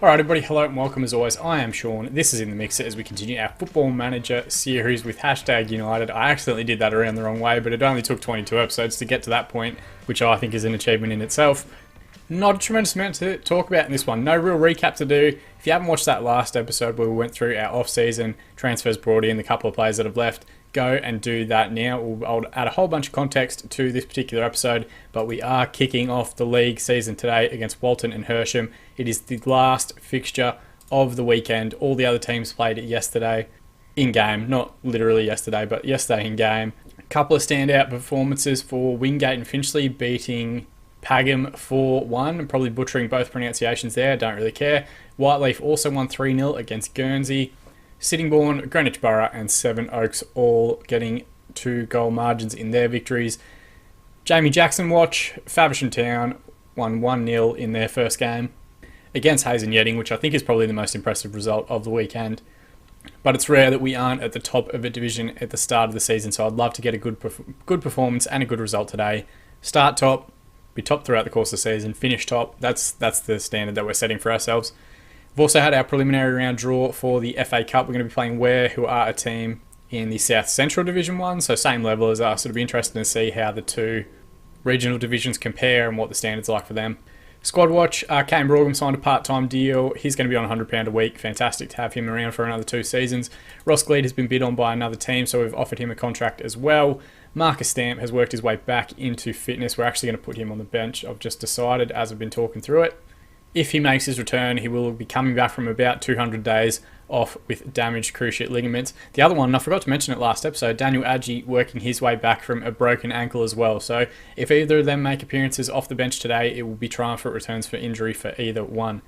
Alright everybody, hello and welcome as always. I am Sean. This is In The Mixer as we continue our Football Manager series with hashtag United. I accidentally did that around the wrong way, but it only took 22 episodes to get to that point, which I think is an achievement in itself. Not a tremendous amount to talk about in this one. No real recap to do. If you haven't watched that last episode where we went through our off-season transfers brought in, the couple of players that have left, go and do that now. I'll add a whole bunch of context to this particular episode, but we are kicking off the league season today against Walton and Hersham. It is the last fixture of the weekend. All the other teams played yesterday in-game, not literally yesterday, but yesterday in-game. A couple of standout performances for Wingate and Finchley, beating Pagham 4-1. I'm probably butchering both pronunciations there, don't really care. Whiteleaf also won 3-0 against Guernsey. Sittingbourne, Greenwich Borough and Seven Oaks all getting 2-goal margins in their victories. Jamie Jackson watch, Faversham Town won 1-0 in their first game against Hayes and Yedding, which I think is probably the most impressive result of the weekend. But it's rare that we aren't at the top of a division at the start of the season, so I'd love to get a good performance and a good result today. Start top, be top throughout the course of the season, finish top. That's the standard that we're setting for ourselves. We've also had our preliminary round draw for the FA Cup. We're going to be playing Ware, who are a team in the South Central Division 1, so same level as us. It'll be interesting to see how the two regional divisions compare and what the standards are like for them. Squad watch, Kane Brougham signed a part-time deal. He's going to be on £100 a week. Fantastic to have him around for another 2 seasons. Ross Gleed has been bid on by another team, so we've offered him a contract as well. Marcus Stamp has worked his way back into fitness. We're actually going to put him on the bench. I've just decided as I've been talking through it. If he makes his return, he will be coming back from about 200 days off with damaged cruciate ligaments. The other one, and I forgot to mention it last episode, Daniel Adji working his way back from a broken ankle as well. So if either of them make appearances off the bench today, it will be transfer returns for injury for either one.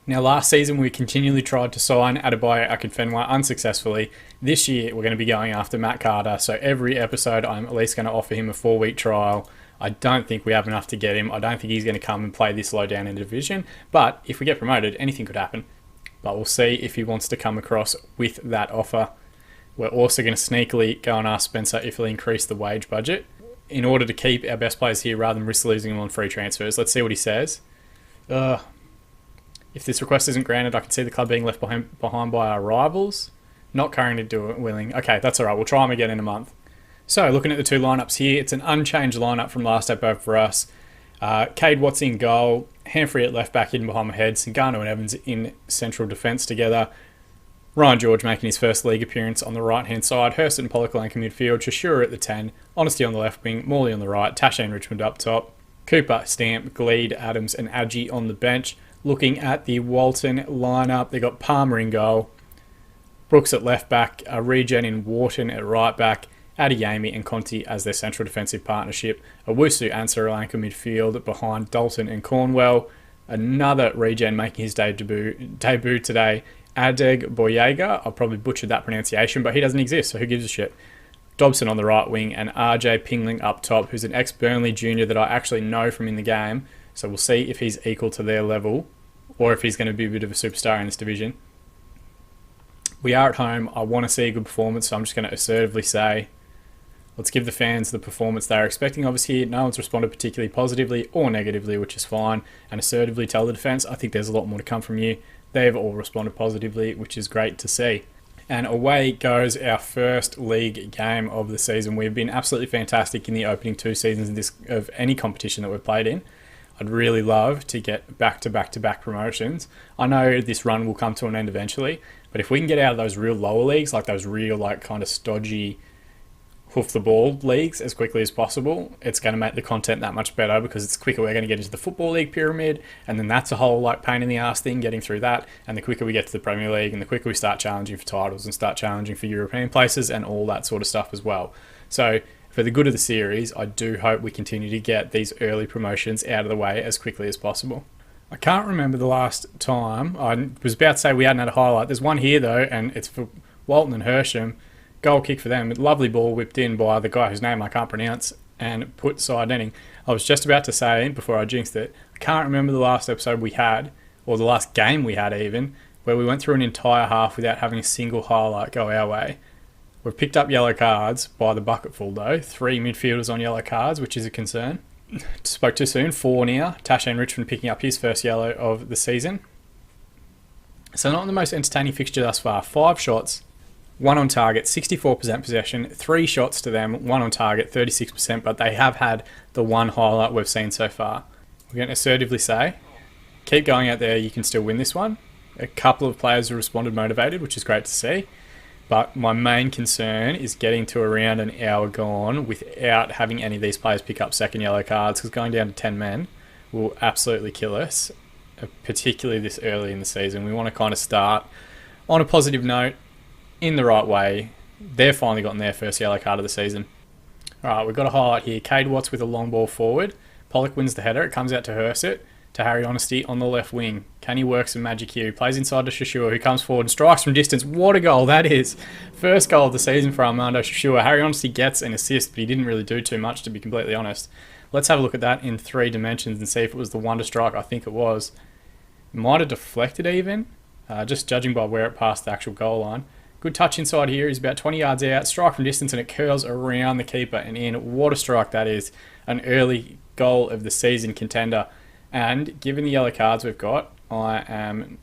Now, last season, we continually tried to sign Adebayo Akinfenwa unsuccessfully. This year, we're going to be going after Matt Carter. So every episode, I'm at least going to offer him a 4-week trial. I don't think we have enough to get him. I don't think he's going to come and play this low down in the division. But if we get promoted, anything could happen. But we'll see if he wants to come across with that offer. We're also going to sneakily go and ask Spencer if he'll increase the wage budget in order to keep our best players here rather than risk losing them on free transfers. Let's see what he says. If this request isn't granted, I can see the club being left behind by our rivals. Not currently willing. Okay, that's all right. We'll try him again in a month. So, looking at the two lineups here, it's an unchanged lineup from last episode for us. Cade Watts in goal, Hanfrey at left back hidden behind my head, Singano and Evans in central defence together. Ryan George making his first league appearance on the right-hand side, Hurst and Pollock midfield, Cheshire at the 10, Honesty on the left wing, Morley on the right, Tash and Richmond up top, Cooper, Stamp, Gleed, Adams and Adji on the bench. Looking at the Walton lineup, they got Palmer in goal, Brooks at left back, Regen in Wharton at right back, Adeyemi and Conti as their central defensive partnership, Owusu and Sri midfield behind Dalton and Cornwell, another Regen making his debut today, Adeg Boyega. I'll probably butcher that pronunciation, but he doesn't exist, so who gives a shit. Dobson on the right wing and RJ Pingling up top, who's an ex-Burnley junior that I actually know from in the game, so we'll see if he's equal to their level or if he's going to be a bit of a superstar in this division. We are at home. I want to see a good performance, so I'm just going to assertively say, let's give the fans the performance they're expecting. Obviously, no one's responded particularly positively or negatively, which is fine. And assertively tell the defence, I think there's a lot more to come from you. They've all responded positively, which is great to see. And away goes our first league game of the season. We've been absolutely fantastic in the opening 2 seasons of any competition that we've played in. I'd really love to get back-to-back promotions. I know this run will come to an end eventually, but if we can get out of those real lower leagues, like those real kind of stodgy hoof the ball leagues as quickly as possible, it's going to make the content that much better because it's quicker we're going to get into the Football League pyramid, and then that's a whole pain in the ass thing getting through that, and the quicker we get to the Premier League and the quicker we start challenging for titles and start challenging for European places and all that sort of stuff as well. So for the good of the series, I do hope we continue to get these early promotions out of the way as quickly as possible. I can't remember the last time. I was about to say we hadn't had a highlight. There's one here though, and it's for Walton and Hersham. Goal kick for them. Lovely ball whipped in by the guy whose name I can't pronounce and put side netting. I was just about to say, before I jinxed it, I can't remember the last episode we had, or the last game we had even, where we went through an entire half without having a single highlight go our way. We've picked up yellow cards by the bucketful though. 3 midfielders on yellow cards, which is a concern. Spoke too soon. 4 now. Tash and Richmond picking up his first yellow of the season. So not the most entertaining fixture thus far. 5 shots, 1 on target, 64% possession, 3 shots to them, 1 on target, 36%, but they have had the one highlight we've seen so far. We're going to assertively say, keep going out there, you can still win this one. A couple of players have responded motivated, which is great to see. But my main concern is getting to around an hour gone without having any of these players pick up second yellow cards, because going down to 10 men will absolutely kill us, particularly this early in the season. We want to kind of start on a positive note, in the right way. They've finally gotten their first yellow card of the season. Alright, we've got a highlight here. Cade Watts with a long ball forward. Pollock wins the header. It comes out to Hersit, to Harry Honesty on the left wing. Can he work some magic here? He plays inside to Shashua, who comes forward and strikes from distance. What a goal that is. First goal of the season for Armando Shashua. Harry Honesty gets an assist, but he didn't really do too much, to be completely honest. Let's have a look at that in 3 dimensions and see if it was the wonder strike. I think it was. It might have deflected even, just judging by where it passed the actual goal line. Good touch inside here. He's about 20 yards out. Strike from distance and it curls around the keeper and in. What a strike that is. An early goal of the season contender. And given the yellow cards we've got, I am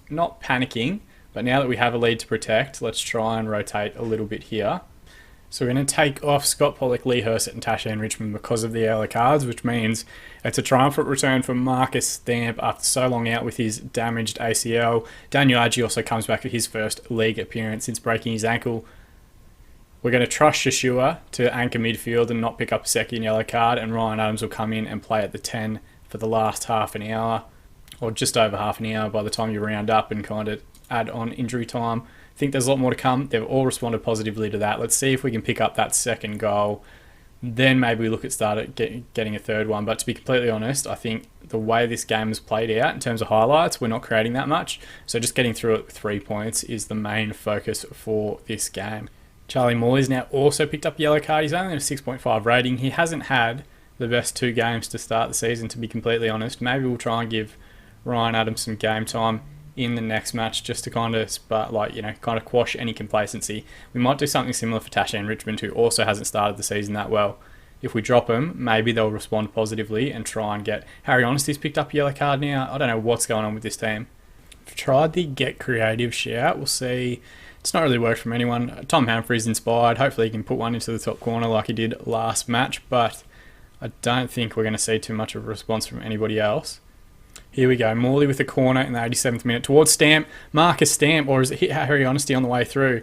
not panicking. But now that we have a lead to protect, let's try and rotate a little bit here. So we're going to take off Scott Pollock, Lee Hersit and Tash Richmond because of the yellow cards, which means it's a triumphant return for Marcus Stamp after so long out with his damaged ACL. Daniel Adji also comes back for his first league appearance since breaking his ankle. We're going to trust Shashua to anchor midfield and not pick up a second yellow card, and Ryan Adams will come in and play at the 10 for the last half an hour, or just over half an hour by the time you round up and kind of add on injury time. I think there's a lot more to come. They've all responded positively to that. Let's see if we can pick up that second goal. Then maybe we look at getting a third one. But to be completely honest, I think the way this game has played out in terms of highlights, we're not creating that much. So just getting through it with 3 points is the main focus for this game. Charlie Morley's now also picked up a yellow card. He's only a 6.5 rating. He hasn't had the best 2 games to start the season, to be completely honest. Maybe we'll try and give Ryan Adams some game time in the next match just to kind of quash any complacency. We might do something similar for Tashan Richmond, who also hasn't started the season that well. If we drop them, maybe they'll respond positively and try and get... Harry Honesty's picked up a yellow card now. I don't know what's going on with this team. I've tried the get creative shout. We'll see. It's not really worked from anyone. Tom Humphrey's inspired. Hopefully he can put one into the top corner like he did last match, but I don't think we're going to see too much of a response from anybody else. Here we go. Morley with a corner in the 87th minute towards Stamp. Marcus Stamp, or is it Harry Honesty on the way through?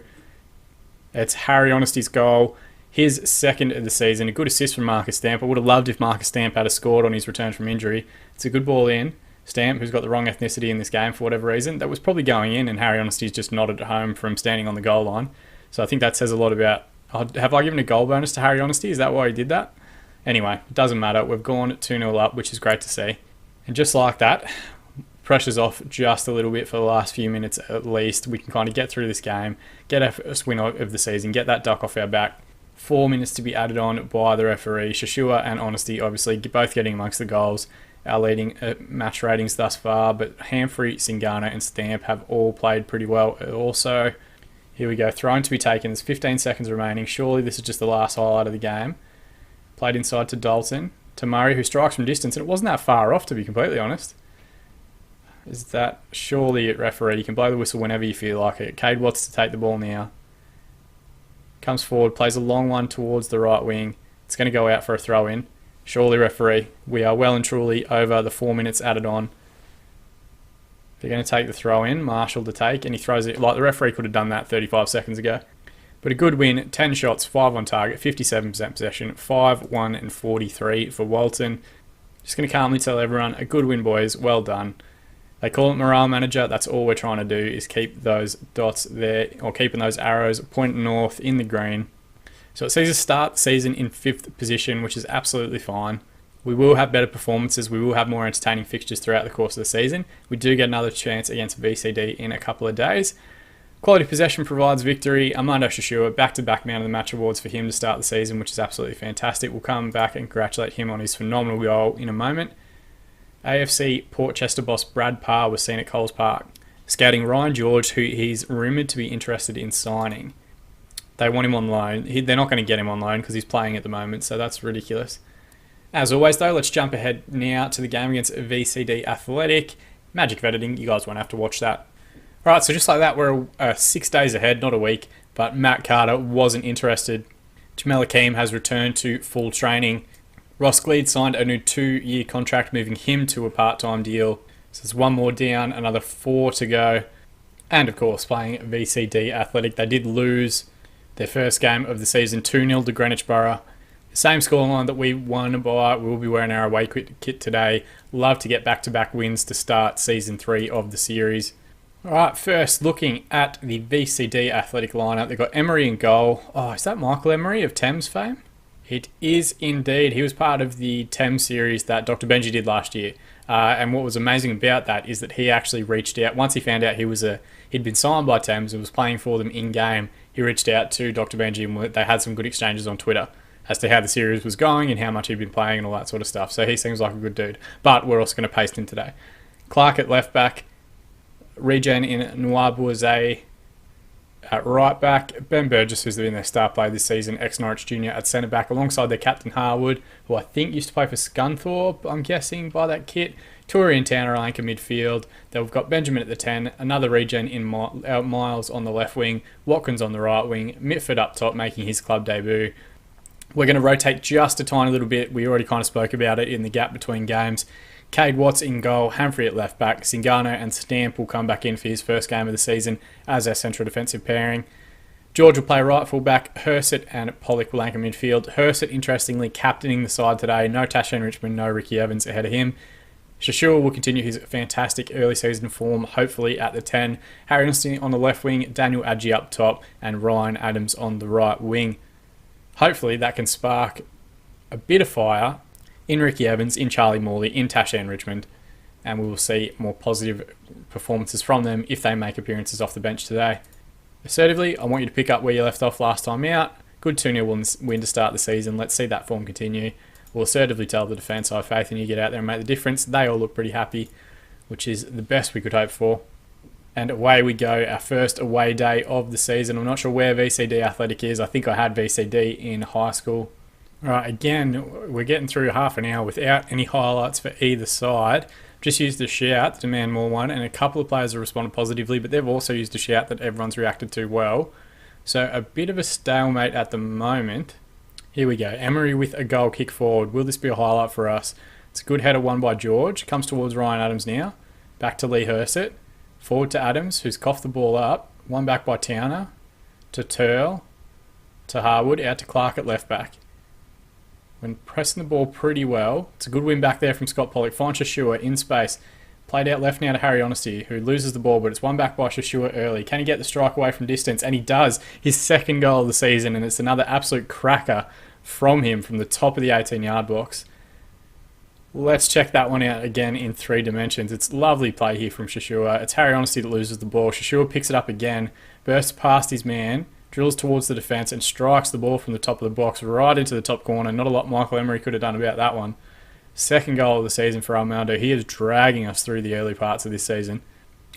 It's Harry Honesty's goal. His second of the season. A good assist from Marcus Stamp. I would have loved if Marcus Stamp had scored on his return from injury. It's a good ball in. Stamp, who's got the wrong ethnicity in this game for whatever reason, that was probably going in, and Harry Honesty's just nodded at home from standing on the goal line. So I think that says a lot about... have I given a goal bonus to Harry Honesty? Is that why he did that? Anyway, it doesn't matter. We've gone 2-0 up, which is great to see. And just like that, pressure's off just a little bit for the last few minutes at least. We can kind of get through this game, get our first win of the season, get that duck off our back. 4 minutes to be added on by the referee. Shashua and Honesty obviously both getting amongst the goals. Our leading match ratings thus far, but Humphrey, Singano and Stamp have all played pretty well also. Here we go, thrown to be taken. There's 15 seconds remaining. Surely this is just the last highlight of the game. Played inside to Dalton. To Murray, who strikes from distance, and it wasn't that far off, to be completely honest. Is that surely it, referee? You can blow the whistle whenever you feel like it. Cade Watts to take the ball now. Comes forward, plays a long one towards the right wing. It's going to go out for a throw-in. Surely, referee. We are well and truly over the 4 minutes added on. They're going to take the throw-in. Marshall to take, and he throws it like the referee could have done that 35 seconds ago. But a good win, 10 shots, 5 on target, 57% possession, 5, 1 and 43 for Walton. Just going to calmly tell everyone, a good win, boys, well done. They call it morale manager, that's all we're trying to do is keep those dots there, or keeping those arrows pointing north in the green. So it sees us start the season in 5th position, which is absolutely fine. We will have better performances, we will have more entertaining fixtures throughout the course of the season. We do get another chance against VCD in a couple of days. Quality possession provides victory. Armando Shashua, back-to-back Man of the Match awards for him to start the season, which is absolutely fantastic. We'll come back and congratulate him on his phenomenal goal in a moment. AFC Port Chester boss Brad Parr was seen at Coles Park, scouting Ryan George, who he's rumoured to be interested in signing. They want him on loan. They're not going to get him on loan because he's playing at the moment, so that's ridiculous. As always, though, let's jump ahead now to the game against VCD Athletic. Magic of editing, you guys won't have to watch that. All right, so just like that, we're 6 days ahead, not a week, but Matt Carter wasn't interested. Jamel Akeem has returned to full training. Ross Gleed signed a new 2-year contract, moving him to a part-time deal. So there's 1 more down, another 4 to go. And of course, playing VCD Athletic, they did lose their first game of the season 2-0 to Greenwich Borough. The same scoreline that we won by. We'll be wearing our away kit today. Love to get back-to-back wins to start season 3 of the series. All right, first looking at the VCD Athletic lineup, they've got Emery in goal. Oh, is that Michael Emery of Thames fame? It is indeed. He was part of the Thames series that Dr. Benji did last year. And what was amazing about that is that he actually reached out. Once he found out he'd been signed by Thames and was playing for them in-game, he reached out to Dr. Benji and they had some good exchanges on Twitter as to how the series was going and how much he'd been playing and all that sort of stuff. So he seems like a good dude. But we're also going to paste him today. Clark at left back. Regen in Nwabuzeze at right back. Ben Burgess, who's been their star player this season, ex-Norwich Junior at centre back, alongside their captain Harwood, who I think used to play for Scunthorpe, I'm guessing, by that kit. Toure and Tanner anchor midfield. They've got Benjamin at the 10, another Regen in Miles on the left wing, Watkins on the right wing, Mitford up top making his club debut. We're going to rotate just a tiny little bit. We already kind of spoke about it in the gap between games. Cade Watts in goal, Humphrey at left back, Zingano and Stamp will come back in for his first game of the season as our central defensive pairing. George will play right full back, Hersett and Pollock will anchor midfield. Hersett, interestingly, captaining the side today. No Tasha Richmond, no Ricky Evans ahead of him. Shashua will continue his fantastic early season form, hopefully at the 10. Harry Honesty on the left wing, Daniel Adji up top, and Ryan Adams on the right wing. Hopefully that can spark a bit of fire in Ricky Evans, in Charlie Morley, in Tasha and Richmond, and we will see more positive performances from them if they make appearances off the bench today. Assertively, I want you to pick up where you left off last time out. Good 2-0 win to start the season. Let's see that form continue. We'll assertively tell the defence I have faith in you, get out there and make the difference. They all look pretty happy, which is the best we could hope for. And away we go, our first away day of the season. I'm not sure where VCD Athletic is. I think I had VCD in high school. Right, again, we're getting through half an hour without any highlights for either side. Just used a shout to demand more one, and a couple of players have responded positively, but they've also used a shout that everyone's reacted to well. So a bit of a stalemate at the moment. Here we go. Emery with a goal kick forward. Will this be a highlight for us? It's a good header won by George. Comes towards Ryan Adams now. Back to Lee Hersett. Forward to Adams, who's coughed the ball up. One back by Towner. To Turl. To Harwood. Out to Clark at left back. When pressing the ball pretty well. It's a good win back there from Scott Pollock. Finds Shashua in space. Played out left now to Harry Honesty, who loses the ball, but it's one back by Shashua early. Can he get the strike away from distance? And he does. His second goal of the season, and it's another absolute cracker from him from the top of the 18-yard box. Let's check that one out again in 3 dimensions. It's lovely play here from Shashua. It's Harry Honesty that loses the ball. Shashua picks it up again, bursts past his man, drills towards the defence and strikes the ball from the top of the box right into the top corner. Not a lot Michael Emery could have done about that one. Second goal of the season for Armando. He is dragging us through the early parts of this season.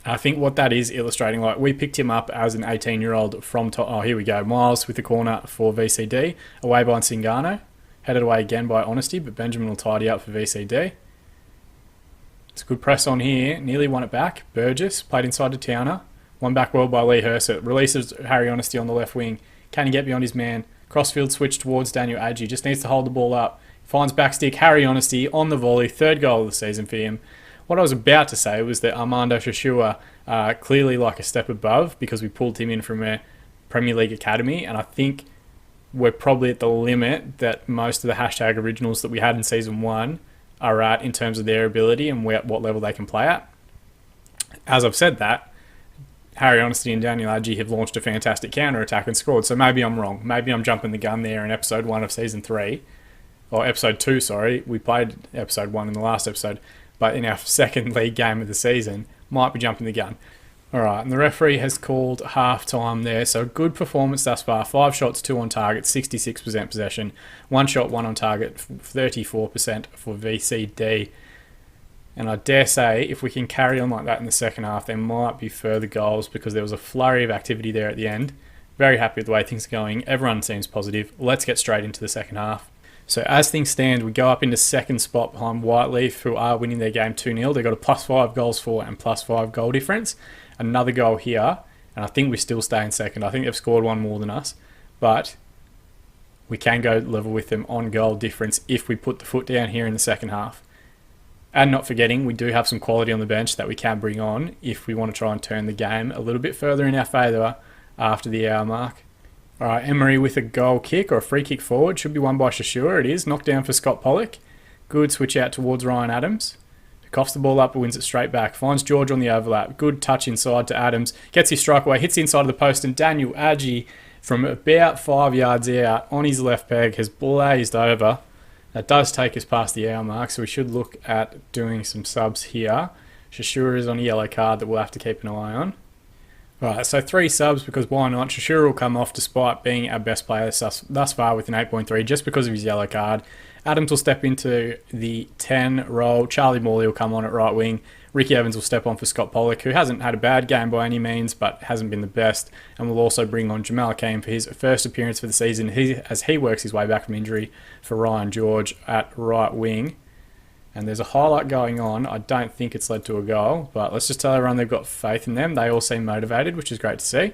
I think what that is illustrating, like we picked him up as an 18-year-old from top. Oh, here we go. Miles with the corner for VCD. Away by Zingano. Headed away again by Honesty, but Benjamin will tidy up for VCD. It's a good press on here. Nearly won it back. Burgess played inside to Towner. One back well by Lee Hersett. Releases Harry Honesty on the left wing. Can he get beyond his man? Crossfield switch towards Daniel Adji. Just needs to hold the ball up. Finds backstick. Harry Honesty on the volley. Third goal of the season for him. What I was about to say was that Armando Shashua clearly like a step above because we pulled him in from a Premier League academy, and I think we're probably at the limit that most of the hashtag originals that we had in season 1 are at in terms of their ability and what level they can play at. As I've said that, Harry Honesty and Daniel Adji have launched a fantastic counter-attack and scored, so maybe I'm wrong. Maybe I'm jumping the gun there in episode 1 of season 3. Or episode 2, sorry. We played episode 1 in the last episode. But in our second league game of the season, might be jumping the gun. Alright, and the referee has called half-time there. So good performance thus far. 5 shots, 2 on target, 66% possession. 1 shot, 1 on target, 34% for VCD. And I dare say, if we can carry on like that in the second half, there might be further goals because there was a flurry of activity there at the end. Very happy with the way things are going. Everyone seems positive. Let's get straight into the second half. So as things stand, we go up into second spot behind Whiteleaf, who are winning their game 2-0. They've got a +5 goals for and +5 goal difference. another goal here, and I think we still stay in second. I think they've scored one more than us, but we can go level with them on goal difference if we put the foot down here in the second half. And not forgetting, we do have some quality on the bench that we can bring on if we want to try and turn the game a little bit further in our favour after the hour mark. Alright, Emery with a goal kick or a free kick forward. Should be won by Shashua. It is. Knocked down for Scott Pollock. Good switch out towards Ryan Adams. Coughs the ball up and wins it straight back. Finds George on the overlap. Good touch inside to Adams. Gets his strike away. Hits the inside of the post. And Daniel Agee from about 5 yards out on his left peg has blazed over. That does take us past the hour mark, so we should look at doing some subs here. Shashura is on a yellow card that we'll have to keep an eye on. Right, so 3 subs because why not? Shashura will come off despite being our best player thus far with an 8.3 just because of his yellow card. Adams will step into the 10 role. Charlie Morley will come on at right wing. Ricky Evans will step on for Scott Pollock, who hasn't had a bad game by any means, but hasn't been the best. And we'll also bring on Jamal Akeem for his first appearance for the season as he works his way back from injury for Ryan George at right wing. And there's a highlight going on. I don't think it's led to a goal, but let's just tell everyone they've got faith in them. They all seem motivated, which is great to see.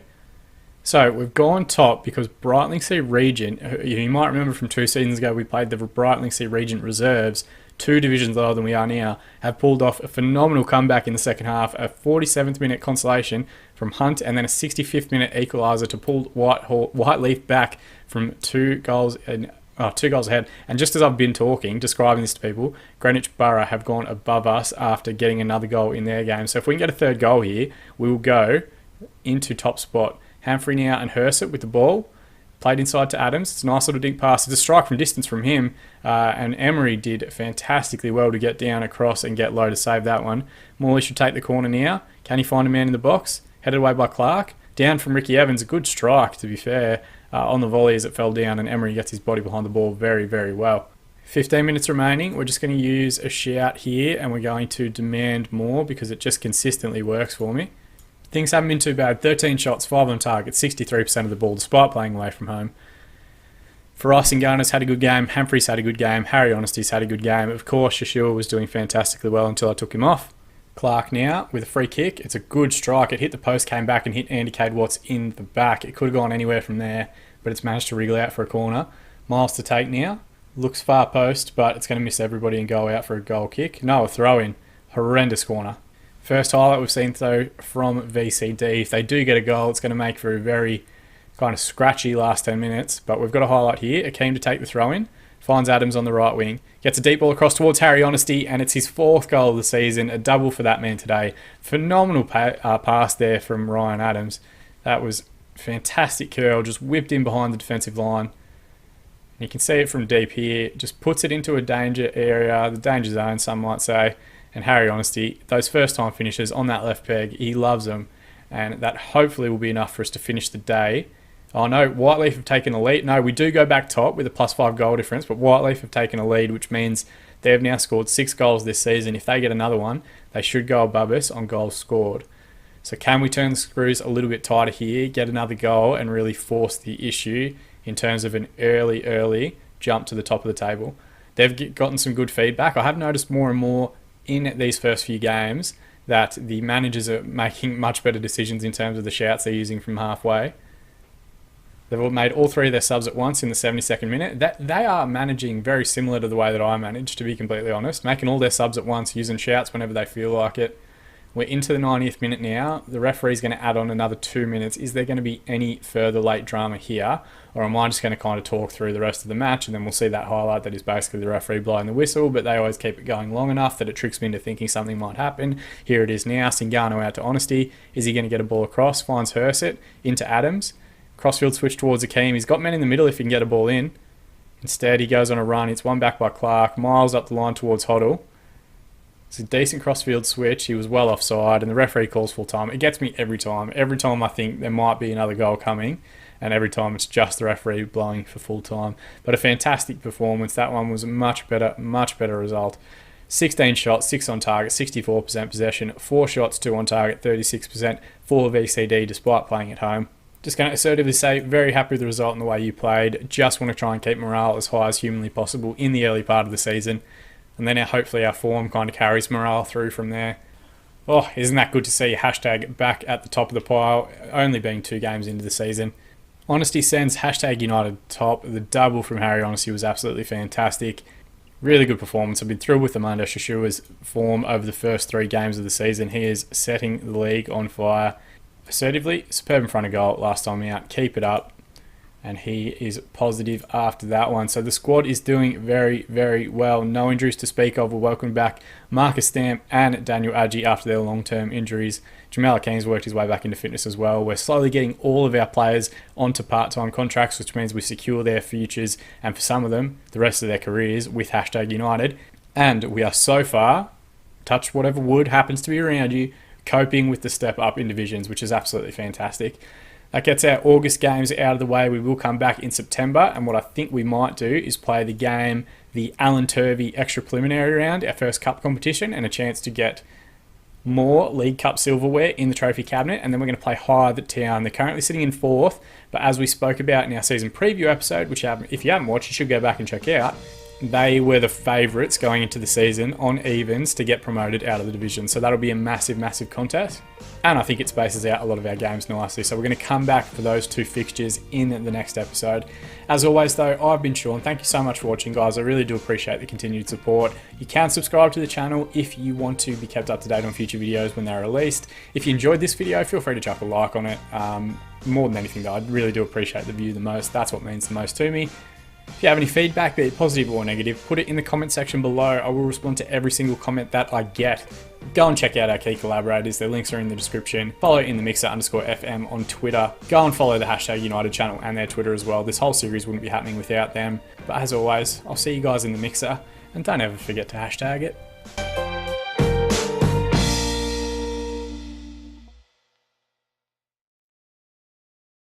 So we've gone top because Brightlingsea Regent, you might remember from 2 seasons ago, we played the Brightlingsea Regent reserves, 2 divisions lower than we are now, have pulled off a phenomenal comeback in the second half, a 47th minute consolation from Hunt, and then a 65th minute equaliser to pull Whiteleaf back from 2 goals ahead. And just as I've been talking, describing this to people, Greenwich Borough have gone above us after getting another goal in their game. So if we can get a third goal here, we will go into top spot. Humphrey now and Hersett with the ball. Played inside to Adams. It's a nice little dink pass. It's a strike from distance from him. And Emery did fantastically well to get down across and get low to save that one. Morley should take the corner now. Can he find a man in the box? Headed away by Clark. Down from Ricky Evans. A good strike, to be fair, on the volley as it fell down. And Emery gets his body behind the ball very, very well. 15 minutes remaining. We're just going to use a shout here. And we're going to demand more because it just consistently works for me. Things haven't been too bad. 13 shots, 5 on target, 63% of the ball, despite playing away from home. For us, Ngana's had a good game. Humphreys had a good game. Harry Honesty's had a good game. Of course, Shashua was doing fantastically well until I took him off. Clark now with a free kick. It's a good strike. It hit the post, came back and hit Andy Cade-Watts in the back. It could have gone anywhere from there, but it's managed to wriggle out for a corner. Miles to take now. Looks far post, but it's going to miss everybody and go out for a goal kick. No, a throw-in. Horrendous corner. First highlight we've seen, though, from VCD. If they do get a goal, it's going to make for a very kind of scratchy last 10 minutes. But we've got a highlight here. Akeem to take the throw-in. Finds Adams on the right wing. Gets a deep ball across towards Harry Honesty, and it's his 4th goal of the season. A double for that man today. Phenomenal pass there from Ryan Adams. That was fantastic curl. Just whipped in behind the defensive line. And you can see it from deep here. Just puts it into a danger area, the danger zone, some might say. And Harry Honesty, those first time finishes on that left peg, he loves them. And that hopefully will be enough for us to finish the day. Oh no, Whiteleaf have taken a lead. No, we do go back top with a +5 goal difference, but Whiteleaf have taken a lead, which means they've now scored 6 goals this season. If they get another one, they should go above us on goals scored. So can we turn the screws a little bit tighter here, get another goal, and really force the issue in terms of an early jump to the top of the table? They've gotten some good feedback. I have noticed more and more in these first few games that the managers are making much better decisions in terms of the shouts they're using from halfway. They've made all 3 of their subs at once in the 72nd minute. They are managing very similar to the way that I manage, to be completely honest, making all their subs at once, using shouts whenever they feel like it. We're into the 90th minute now. The referee's going to add on another 2 minutes. Is there going to be any further late drama here? Or am I just going to kind of talk through the rest of the match and then we'll see that highlight that is basically the referee blowing the whistle, but they always keep it going long enough that it tricks me into thinking something might happen. Here it is now. Singano out to Honesty. Is he going to get a ball across? Finds Hersett into Adams. Crossfield switch towards Akeem. He's got men in the middle if he can get a ball in. Instead, he goes on a run. It's one back by Clark. Miles up the line towards Hoddle. It's a decent crossfield switch. He was well offside, and the referee calls full time. It gets me every time. Every time I think there might be another goal coming, and every time it's just the referee blowing for full time. But a fantastic performance. That one was a much better result. 16 shots, 6 on target, 64% possession. 4 shots, 2 on target, 36% for VCD despite playing at home. Just going to assertively say, very happy with the result and the way you played. Just want to try and keep morale as high as humanly possible in the early part of the season. And then hopefully our form kind of carries morale through from there. Oh, isn't that good to see hashtag back at the top of the pile, only being 2 games into the season. Honesty sends hashtag United top. The double from Harry Honesty was absolutely fantastic. Really good performance. I've been thrilled with Amanda Shashua's form over the first 3 games of the season. He is setting the league on fire. Assertively, superb in front of goal last time out. Keep it up. And he is positive after that one. So the squad is doing very, very well. No injuries to speak of. We're welcoming back Marcus Stamp and Daniel Adji after their long-term injuries. Jamal Akeen's worked his way back into fitness as well. We're slowly getting all of our players onto part-time contracts, which means we secure their futures, and for some of them, the rest of their careers with hashtag United. And we are so far, touch whatever wood happens to be around you, coping with the step up in divisions, which is absolutely fantastic. That gets our August games out of the way. We will come back in September, and what I think we might do is play the Alan Turvey extra preliminary round, our first cup competition, and a chance to get more League Cup silverware in the trophy cabinet, and then we're going to play Hythe Town. They're currently sitting in 4th, but as we spoke about in our season preview episode, which if you haven't watched, you should go back and check out, they were the favourites going into the season on evens to get promoted out of the division. So that'll be a massive, massive contest. And I think it spaces out a lot of our games nicely. So we're going to come back for those 2 fixtures in the next episode. As always, though, I've been Sean. Thank you so much for watching, guys. I really do appreciate the continued support. You can subscribe to the channel if you want to be kept up to date on future videos when they're released. If you enjoyed this video, feel free to chuck a like on it. More than anything, though, I really do appreciate the view the most. That's what means the most to me. If you have any feedback, be it positive or negative, put it in the comment section below. I will respond to every single comment that I get. Go and check out our key collaborators. Their links are in the description. Follow _FM on Twitter. Go and follow the hashtag United channel and their Twitter as well. This whole series wouldn't be happening without them. But as always, I'll see you guys in the mixer. And don't ever forget to hashtag it.